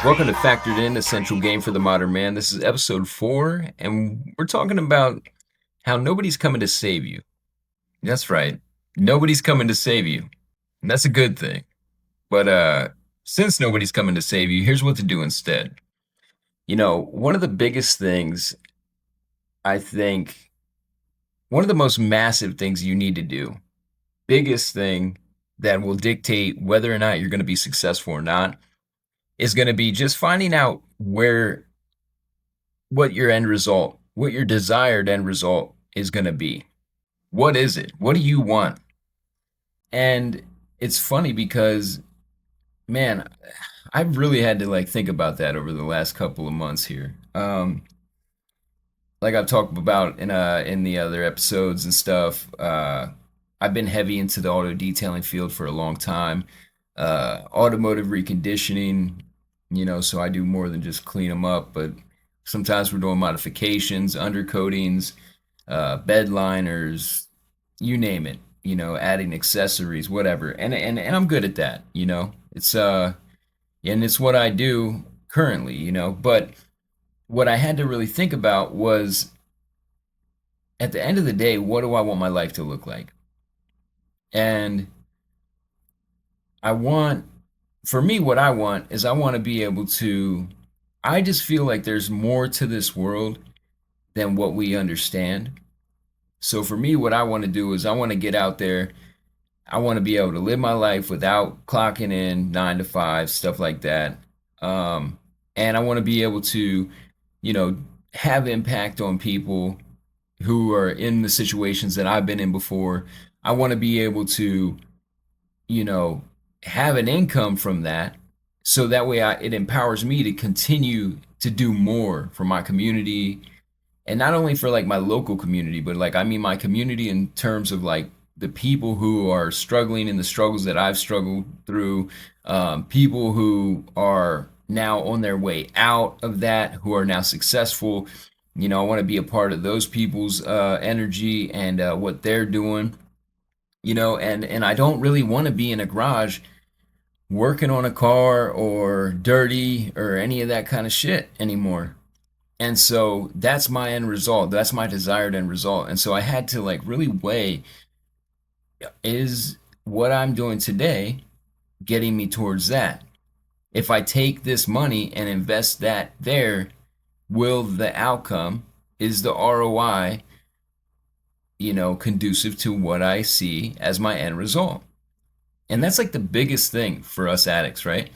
Welcome to Factored In, Essential Game for the Modern Man. This is episode 4, and we're talking about how nobody's coming to save you. That's right. Nobody's coming to save you. And that's a good thing. But since nobody's coming to save you, here's what to do instead. You know, one of the biggest things, I think, one of the most massive things you need to do, biggest thing that will dictate whether or not you're going to be successful or not, is going to be just finding out what your end result, what your desired end result is going to be. What is it? What do you want? And it's funny because, man, I've really had to think about that over the last couple of months here. Like I've talked about in the other episodes and stuff, I've been heavy into the auto detailing field for a long time. Automotive reconditioning, so I do more than just clean them up, but sometimes we're doing modifications, undercoatings, bed liners, you name it, adding accessories, whatever. And I'm good at that, It's and it's what I do currently, but what I had to really think about was, at the end of the day, what do I want my life to look like? And for me, what I want is I want to be able to, I just feel like there's more to this world than what we understand. So for me, what I want to do is I want to get out there. I want to be able to live my life without clocking in 9 to 5, stuff like that. And I want to be able to, have impact on people who are in the situations that I've been in before. I want to be able to, have an income from that, so that way it empowers me to continue to do more for my community, and not only for my local community, but my community in terms of the people who are struggling in the struggles that I've struggled through, people who are now on their way out of that, who are now successful. I want to be a part of those people's energy and what they're doing. And I don't really want to be in a garage working on a car or dirty or any of that kind of shit anymore. And so that's my end result. That's my desired end result. And so I had to really weigh, is what I'm doing today getting me towards that? If I take this money and invest that there, will the outcome, is the ROI, conducive to what I see as my end result? And that's the biggest thing for us addicts, right?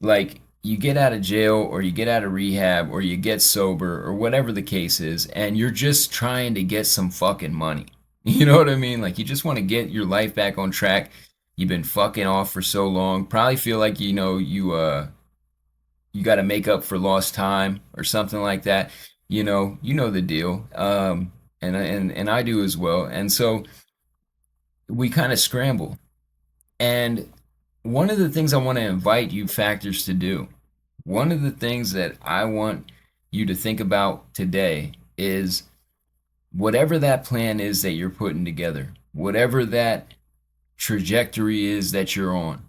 You get out of jail, or you get out of rehab, or you get sober, or whatever the case is, and you're just trying to get some fucking money. You know what I mean? You just want to get your life back on track. You've been fucking off for so long. Probably feel like you got to make up for lost time or something like that. You know the deal. And I do as well. And so we kind of scramble. And one of the things I want to invite you factors to do, one of the things that I want you to think about today is, whatever that plan is that you're putting together, whatever that trajectory is that you're on,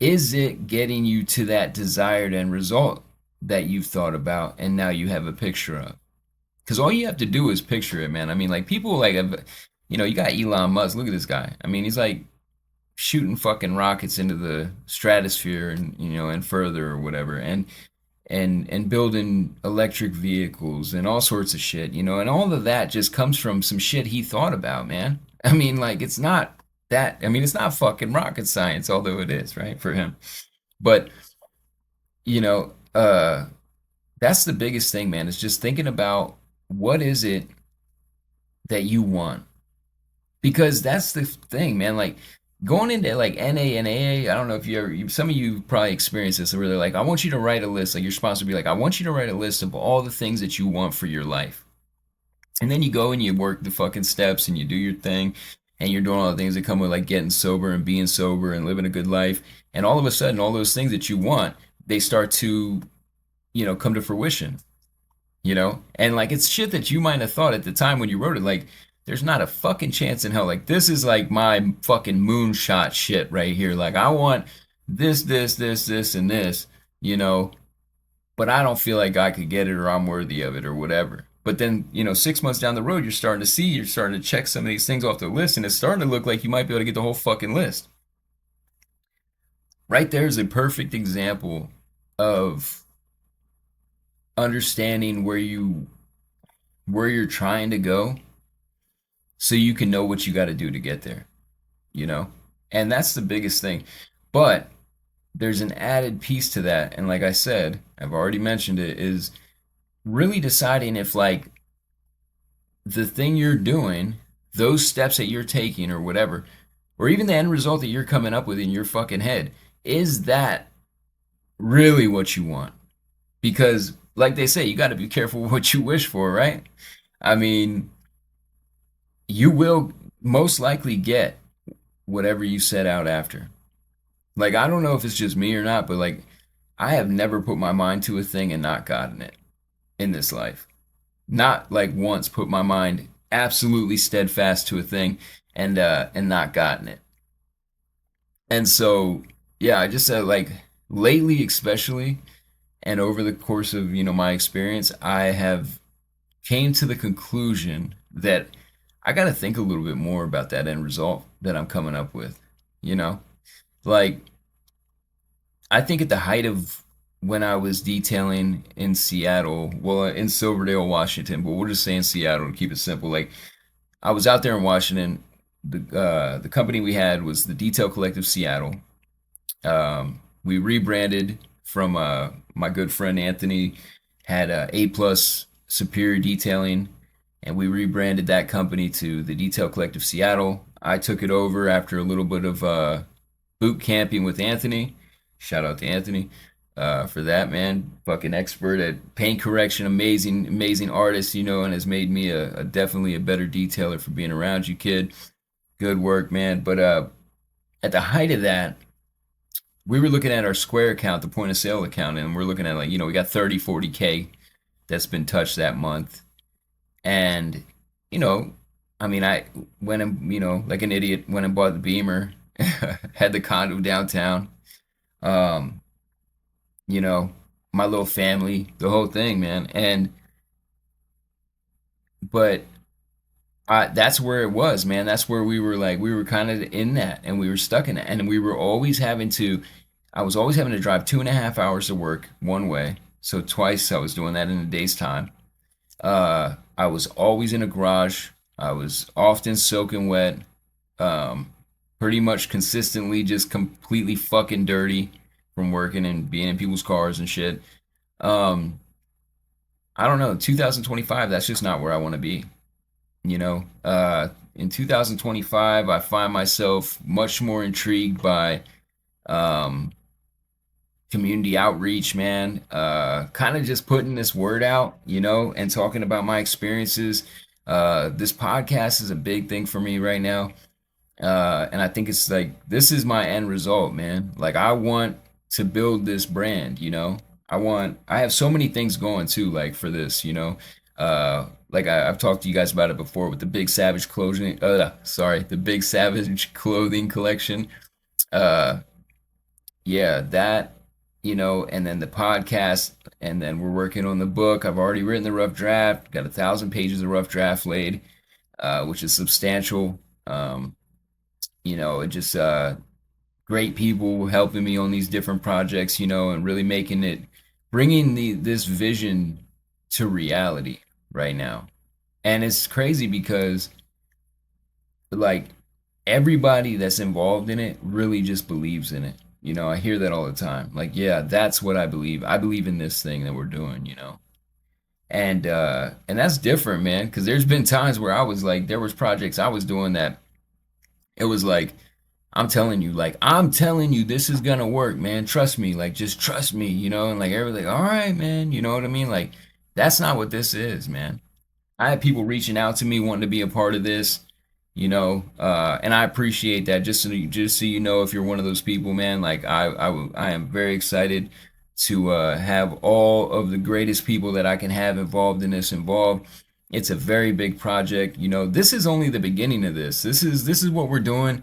is it getting you to that desired end result that you've thought about and now you have a picture of? Because all you have to do is picture it, man. People you got Elon Musk. Look at this guy. He's shooting fucking rockets into the stratosphere and further or whatever, and building electric vehicles and all sorts of shit, and all of that just comes from some shit he thought about, man. It's not that, it's not fucking rocket science, although it is, right, for him. But that's the biggest thing, man, is just thinking about, what is it that you want? Because that's the thing, man. Going into NA and AA, I don't know if some of you probably experienced this, where they're I want you to write a list. You're supposed to be I want you to write a list of all the things that you want for your life. And then you go and you work the fucking steps and you do your thing, and you're doing all the things that come with getting sober and being sober and living a good life. And all of a sudden, all those things that you want, they start to, come to fruition. you know? And like it's shit that you might have thought at the time when you wrote it, like there's not a fucking chance in hell. Like this is like my fucking moonshot shit right here. Like I want this, and this, you know, but I don't feel like I could get it or I'm worthy of it or whatever. But then, 6 months down the road, you're starting to check some of these things off the list, and it's starting to look like you might be able to get the whole fucking list. Right there is a perfect example of understanding where you're trying to go so you can know what you got to do to get there, you know? And that's the biggest thing. But there's an added piece to that, and like I said, I've already mentioned it, is really deciding if like the thing you're doing, those steps that you're taking or whatever, or even the end result that you're coming up with in your fucking head, is that really what you want? Because like they say, you got to be careful what you wish for, right? I mean, you will most likely get whatever you set out after. Like I don't know if it's just me or not, but like I have never put my mind to a thing and not gotten it in this life. Not like once put my mind absolutely steadfast to a thing and not gotten it. And so yeah, I just said like lately especially and over the course of, my experience, I have came to the conclusion that I got to think a little bit more about that end result that I'm coming up with, you know? Like I think at the height of when I was detailing in Seattle, well, in Silverdale, Washington, but we'll just say in Seattle to keep it simple. Like I was out there in Washington. The company we had was the Detail Collective Seattle. We rebranded from my good friend Anthony had A plus Superior Detailing, and we rebranded that company to the Detail Collective Seattle. I took it over after a little bit of boot camping with Anthony. Shout out to Anthony for that, man. Fucking expert at paint correction, amazing, amazing artist, and has made me a definitely a better detailer for being around you, kid. Good work, man. But at the height of that, we were looking at our Square account, the point of sale account, and we're looking at like, we got 30, 40K that's been touched that month. And, you know, I mean, I went and, like an idiot, went and bought the Beamer, had the condo downtown, um, you know, my little family, the whole thing, man. But that's where it was, man. That's where we were like, we were kind of in that and we were stuck in it. And we were always having to, I was always having to drive 2.5 hours to work one way. So twice I was doing that in a day's time. I was always in a garage. I was often soaking wet. Um, Pretty much consistently just completely fucking dirty from working and being in people's cars and shit. Um, I don't know. 2025, that's just not where I want to be. In 2025, I find myself much more intrigued by um, community outreach, man. Kind of just putting this word out, and talking about my experiences. This podcast is a big thing for me right now. And I think it's like this is my end result, man. Like I want to build this brand, I have so many things going too, like for this, like I've talked to you guys about it before with the Big Savage clothing, the Big Savage clothing collection. Uh, yeah, that, and then the podcast, and then we're working on the book. I've already written the rough draft, got 1,000 pages of rough draft laid, which is substantial. It just great people helping me on these different projects, and really making it, bringing this vision to reality right now. And it's crazy because like everybody that's involved in it really just believes in it. I hear that all the time. Like, yeah, that's what I believe. I believe in this thing that we're doing, and that's different, man, because there's been times where I was like, there was projects I was doing that it was like, I'm telling you, this is gonna work, man. Trust me, like, just trust me, and like, everybody's like, all right, man, you know what I mean? Like, that's not what this is, man. I had people reaching out to me wanting to be a part of this, and I appreciate that. Just so you know, if you're one of those people, man, like, I am very excited to have all of the greatest people that I can have involved in this involved. It's a very big project. You know, this is only the beginning of this. This is what we're doing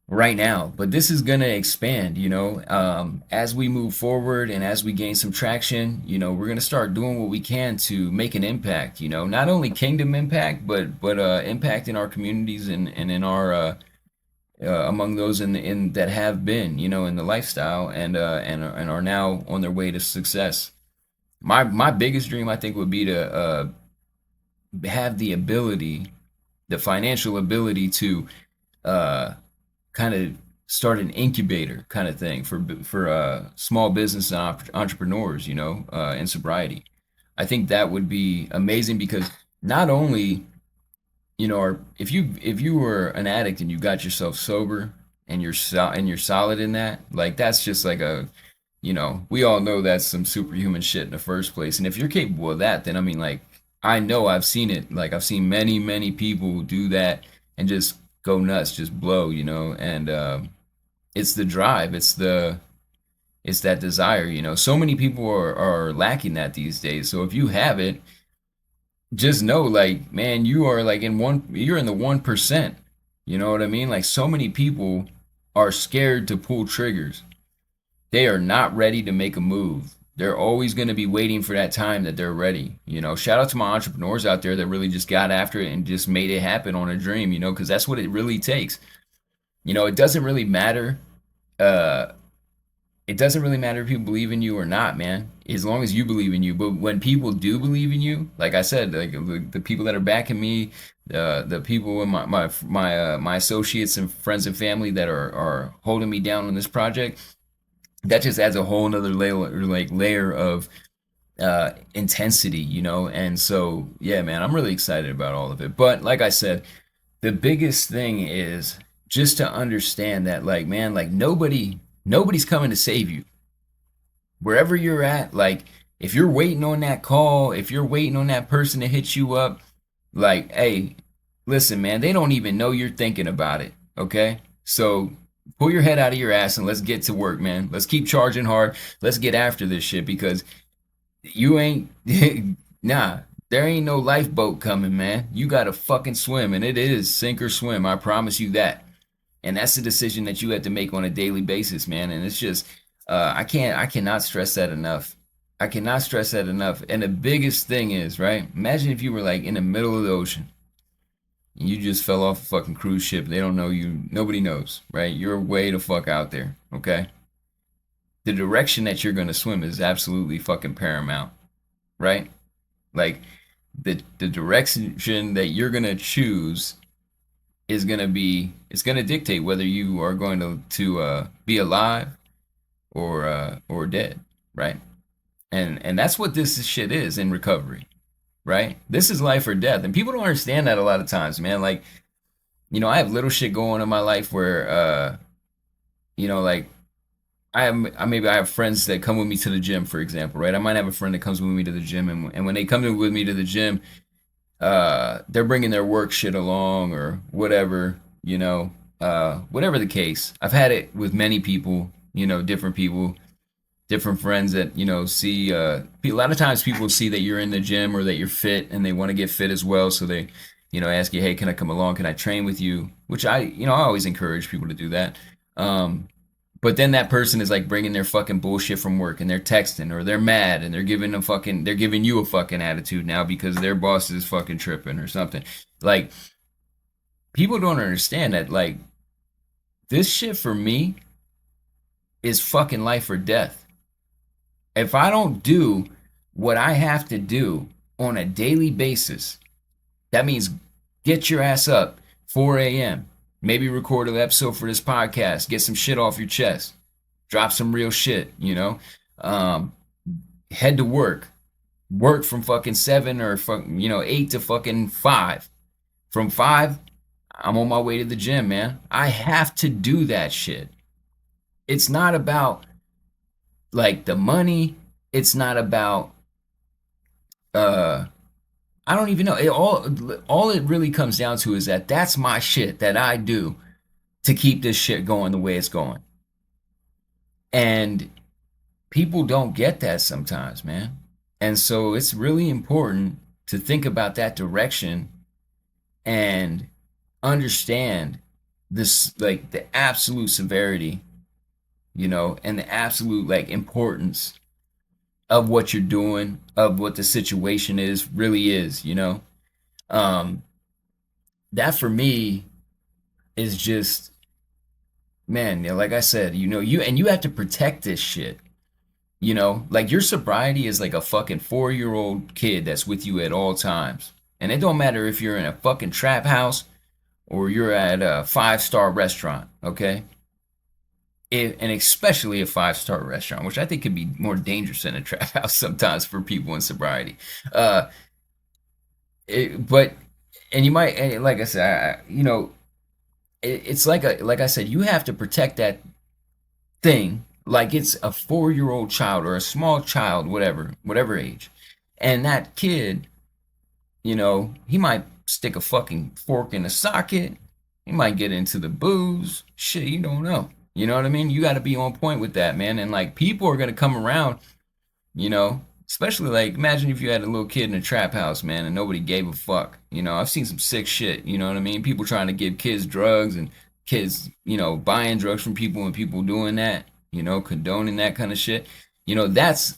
right now, but this is gonna expand, as we move forward and as we gain some traction. We're gonna start doing what we can to make an impact, not only kingdom impact, but impact in our communities and in our among those in that have been, in the lifestyle and are now on their way to success. My biggest dream, I think, would be to have the ability, the financial ability to uh, kind of start an incubator kind of thing for small business and entrepreneurs, in sobriety. I think that would be amazing because not only, if you were an addict and you got yourself sober and you're solid in that, like that's just like we all know that's some superhuman shit in the first place. And if you're capable of that, then I mean, like, I know I've seen it. Like, I've seen many, many people do that and just go nuts, just blow, and it's the drive, it's that desire, So many people are lacking that these days. So if you have it, just know, like, man, you are like you're in the 1%. You know what I mean? Like, so many people are scared to pull triggers. They are not ready to make a move. They're always going to be waiting for that time that they're ready. Shout out to my entrepreneurs out there that really just got after it and just made it happen on a dream, because that's what it really takes. It doesn't really matter. Uh, it doesn't really matter if people believe in you or not, man, as long as you believe in you. But when people do believe in you, like I said, like the people that are backing me, the people in my associates and friends and family that are holding me down on this project, that just adds a whole nother layer of intensity, and so yeah, man, I'm really excited about all of it. But like I said, the biggest thing is just to understand that, like, man, like, nobody's coming to save you wherever you're at. Like, if you're waiting on that call, if you're waiting on that person to hit you up, like, hey, listen, man, they don't even know you're thinking about it. Okay, so pull your head out of your ass and let's get to work, man. Let's keep charging hard. Let's get after this shit, because you ain't nah, there ain't no lifeboat coming, man. You gotta fucking swim, and it is sink or swim, I promise you that. And that's the decision that you have to make on a daily basis, man. And it's just I cannot stress that enough. I cannot stress that enough. And the biggest thing is, right, imagine if you were like in the middle of the ocean, you just fell off a fucking cruise ship. They don't know you. Nobody knows, right? You're way the fuck out there, okay? The direction that you're gonna swim is absolutely fucking paramount, right? Like, the direction that you're gonna choose is gonna be, it's gonna dictate whether you are going to be alive or dead, right? And that's what this shit is in recovery, right? This is life or death, and people don't understand that a lot of times, man. Like, I have little shit going on in my life where, like, maybe I have friends that come with me to the gym, for example, right? I might have a friend that comes with me to the gym, and when they come with me to the gym, they're bringing their work shit along or whatever, whatever the case. I've had it with many people, different people, different friends that, see, a lot of times people see that you're in the gym or that you're fit and they want to get fit as well. So they, ask you, hey, can I come along? Can I train with you? Which I always encourage people to do that. But then that person is like bringing their fucking bullshit from work and they're texting or they're mad and they're giving you a fucking attitude now because their boss is fucking tripping or something. Like, people don't understand that, like, this shit for me is fucking life or death. If I don't do what I have to do on a daily basis, that means get your ass up 4 a.m. Maybe record an episode for this podcast. Get some shit off your chest. Drop some real shit, Head to work. Work from fucking 7 or 8 to fucking 5. From 5, I'm on my way to the gym, man. I have to do that shit. It's not about, like, the money. It's not about I don't even know. All it really comes down to is that that's my shit that I do to keep this shit going the way it's going. And people don't get that sometimes, man. And so it's really important to think about that direction and understand this, like the absolute severity, and the absolute like importance of what you're doing, of what the situation is, really is. Um, that for me is just, man, like I said, you have to protect this shit. Like your sobriety is like a fucking 4-year old kid that's with you at all times. And it don't matter if you're in a fucking trap house or you're at a 5-star restaurant, okay? And especially a 5-star restaurant, which I think could be more dangerous than a trap house sometimes for people in sobriety. Uh, but and you might, and like I said, it's like I said, you have to protect that thing like it's a 4-year old child or a small child, whatever age. And that kid, he might stick a fucking fork in the socket. He might get into the booze. Shit, you don't know. You know what I mean? You got to be on point with that, man. And like people are going to come around, especially like imagine if you had a little kid in a trap house, man, and nobody gave a fuck. I've seen some sick shit, you know what I mean? People trying to give kids drugs and kids, buying drugs from people and people doing that, condoning that kind of shit. That's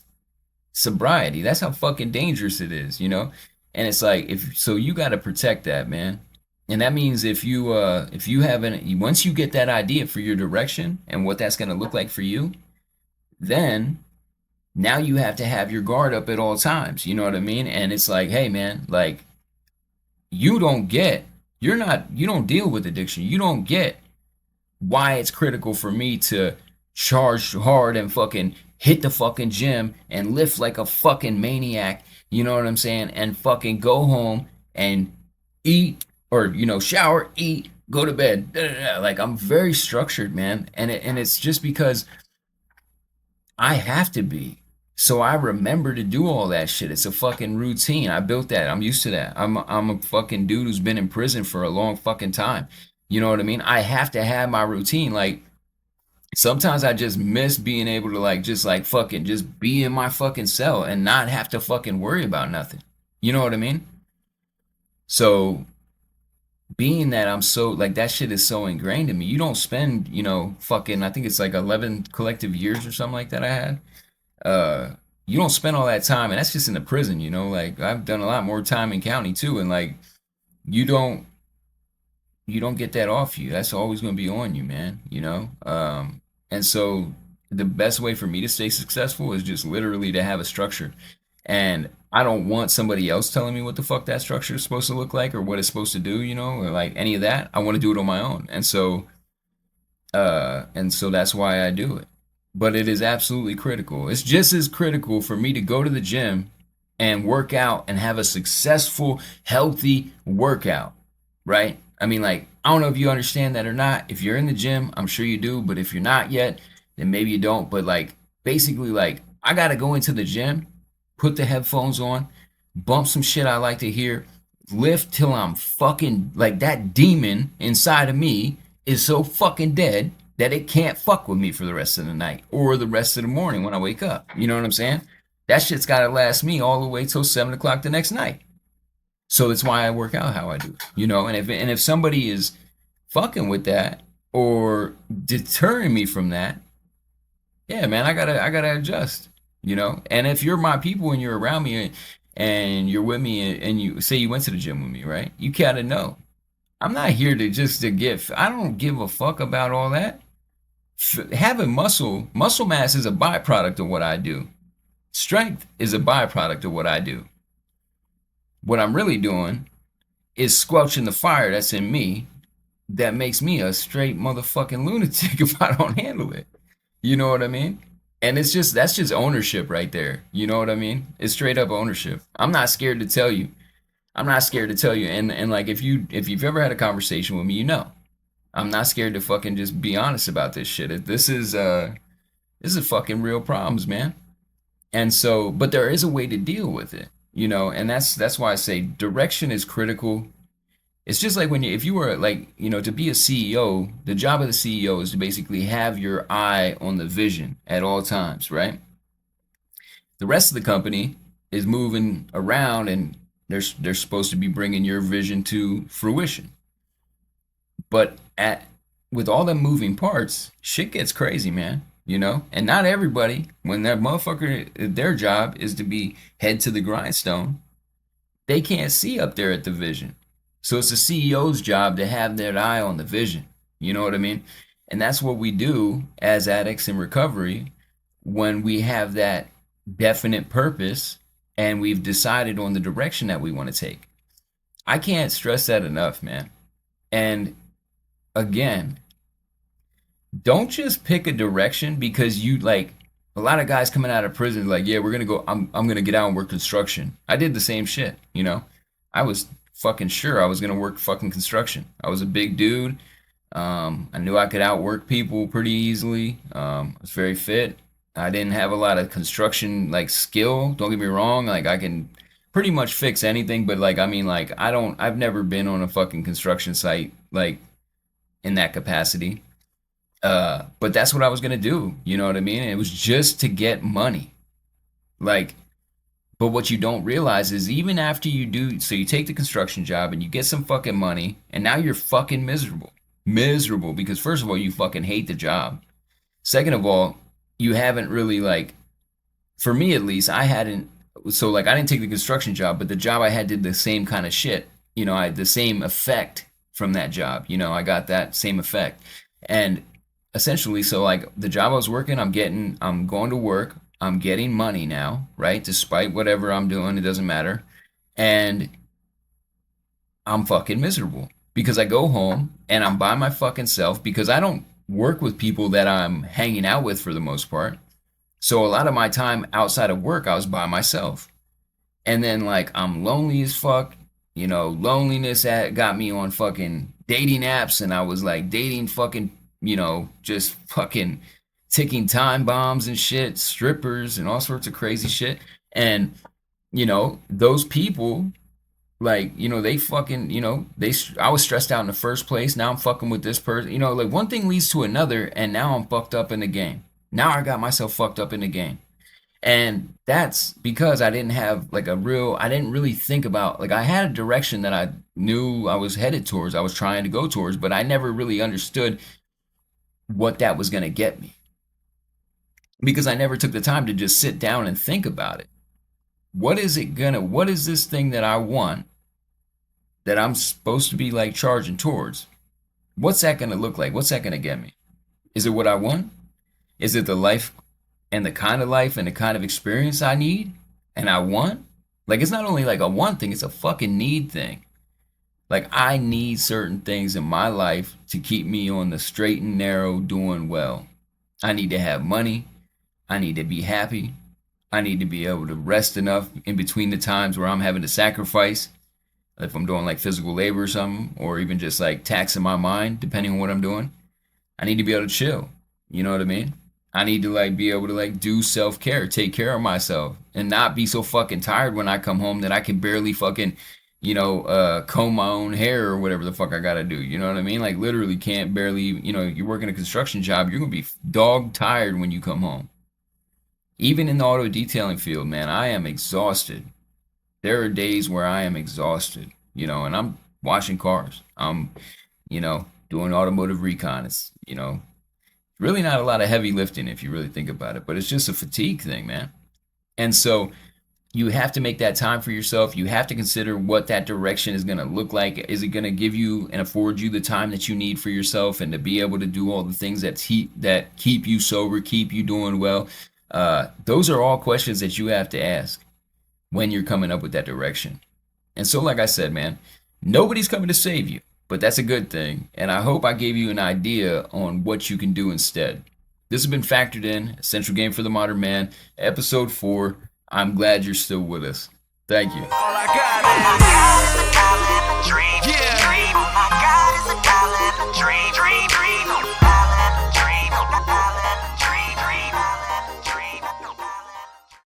sobriety. That's how fucking dangerous it is. And it's like if so you got to protect that, man. And that means if you haven't once you get that idea for your direction and what that's going to look like for you, then now you have to have your guard up at all times. You know what I mean? And it's like, hey man, like you don't get you don't deal with addiction. You don't get why it's critical for me to charge hard and fucking hit the fucking gym and lift like a fucking maniac, you know what I'm saying? And fucking go home and eat or, shower, eat, go to bed. Like I'm very structured, man. And it's just because I have to be. So I remember to do all that shit. It's a fucking routine. I built that. I'm used to that. I'm a fucking dude who's been in prison for a long fucking time. You know what I mean? I have to have my routine. Like sometimes I just miss being able to like just like fucking just be in my fucking cell and not have to fucking worry about nothing. You know what I mean? So being that I'm so like that shit is so ingrained in me. You don't spend, fucking I think it's like 11 collective years or something like that I had. Uh you don't spend all that time and that's just in the prison, like I've done a lot more time in county too and like you don't you don't get that off you. That's always going to be on you, man. And so the best way for me to stay successful is just literally to have a structure. And I don't want somebody else telling me what the fuck that structure is supposed to look like or what it's supposed to do, or like any of that. I want to do it on my own. And so that's why I do it. But it is absolutely critical. It's just as critical for me to go to the gym and work out and have a successful, healthy workout, right? I mean, like, I don't know if you understand that or not. If you're in the gym, I'm sure you do. But if you're not yet, then maybe you don't. But like, basically, like, I got to go into the gym, put the headphones on, bump some shit I like to hear, lift till I'm fucking, like, that demon inside of me is so fucking dead that it can't fuck with me for the rest of the night or the rest of the morning when I wake up. You know what I'm saying? That shit's got to last me all the way till 7 o'clock the next night. So that's why I work out how I do. And if somebody is fucking with that or deterring me from that, yeah, man, I gotta adjust. And if you're my people and you're around me and you're with me and you say you went to the gym with me, right? You gotta know I'm not here to just to get. I don't give a fuck about all that. Having muscle mass is a byproduct of what I do. Strength is a byproduct of what I do. What I'm really doing is squelching the fire that's in me that makes me a straight motherfucking lunatic if I don't handle it. You know what I mean? And that's just ownership right there. You know what I mean? It's straight up ownership. I'm not scared to tell you. I'm not scared to tell you. And like if you've ever had a conversation with me, I'm not scared to fucking just be honest about this shit. This is fucking real problems, man. And so, but there is a way to deal with it. And that's why I say direction is critical. It's just like if you were like, to be a CEO, the job of the CEO is to basically have your eye on the vision at all times, right? The rest of the company is moving around, and they're supposed to be bringing your vision to fruition. But at with all them moving parts, shit gets crazy, man. You know, and not everybody, when that motherfucker, their job is to be head to the grindstone, they can't see up there at the vision. So it's the CEO's job to have that eye on the vision. You know what I mean? And that's what we do as addicts in recovery when we have that definite purpose and we've decided on the direction that we want to take. I can't stress that enough, man. And again, don't just pick a direction because you like a lot of guys coming out of prison like, yeah, we're gonna go. I'm gonna get out and work construction. I did the same shit, you know. I was fucking sure I was gonna work fucking construction. I was a big dude. I knew I could outwork people pretty easily. I was very fit. I didn't have a lot of construction like skill. Don't get me wrong. Like I can pretty much fix anything, but like I mean, like I don't. I've never been on a fucking construction site like in that capacity. But that's what I was gonna do. You know what I mean? And it was just to get money. Like, but what you don't realize is even after you do, so you take the construction job and you get some fucking money, and now you're fucking miserable. Miserable because first of all, you fucking hate the job. Second of all, you haven't really like, for me at least, I hadn't. So like, I didn't take the construction job, but the job I had did the same kind of shit. You know, I had the same effect from that job. You know, I got that same effect, and essentially, so like the job I was working, I'm going to work, I'm getting money now, right? Despite whatever I'm doing, it doesn't matter. And I'm fucking miserable because I go home and I'm by my fucking self because I don't work with people that I'm hanging out with for the most part. So a lot of my time outside of work, I was by myself. And then like I'm lonely as fuck. You know, loneliness got me on fucking dating apps, and I was like dating fucking, you know, just fucking ticking time bombs and shit, strippers and all sorts of crazy shit. And you know, those people like, you know, they fucking, you know, I was stressed out in the first place. Now I'm fucking with this person. You know, like one thing leads to another, and now I'm fucked up in the game. Now I got myself fucked up in the game. And that's because I didn't have like I didn't really think about, like, I had a direction that I knew I was headed towards, I was trying to go towards, but I never really understood what that was going to get me because I never took the time to just sit down and think about it. What is this thing that I want that I'm supposed to be like charging towards? What's that going to look like? What's that going to get me? Is it what I want? Is it the life and the kind of life and the kind of experience I need and I want? Like, it's not only like a want thing, it's a fucking need thing. Like, I need certain things in my life to keep me on the straight and narrow doing well. I need to have money. I need to be happy. I need to be able to rest enough in between the times where I'm having to sacrifice, if I'm doing like physical labor or something, or even just like taxing my mind, depending on what I'm doing. I need to be able to chill. You know what I mean? I need to like be able to like do self care, take care of myself, and not be so fucking tired when I come home that I can barely fucking, you know, comb my own hair or whatever the fuck I gotta do. You know what I mean? Like literally can't barely, you know, you're working a construction job, you're gonna be dog tired when you come home. Even in the auto detailing field, man, I am exhausted. There are days where I am exhausted, you know, and I'm washing cars. I'm, you know, doing automotive recon. It's, you know, really not a lot of heavy lifting if you really think about it, but it's just a fatigue thing, man. And so you have to make that time for yourself. You have to consider what that direction is going to look like. Is it going to give you and afford you the time that you need for yourself and to be able to do all the things that keep you sober, keep you doing well? Those are all questions that you have to ask when you're coming up with that direction. And so, like I said, man, nobody's coming to save you, but that's a good thing. And I hope I gave you an idea on what you can do instead. This has been Factored In, Essential Game for the Modern Man, episode 4. I'm glad you're still with us. Thank you.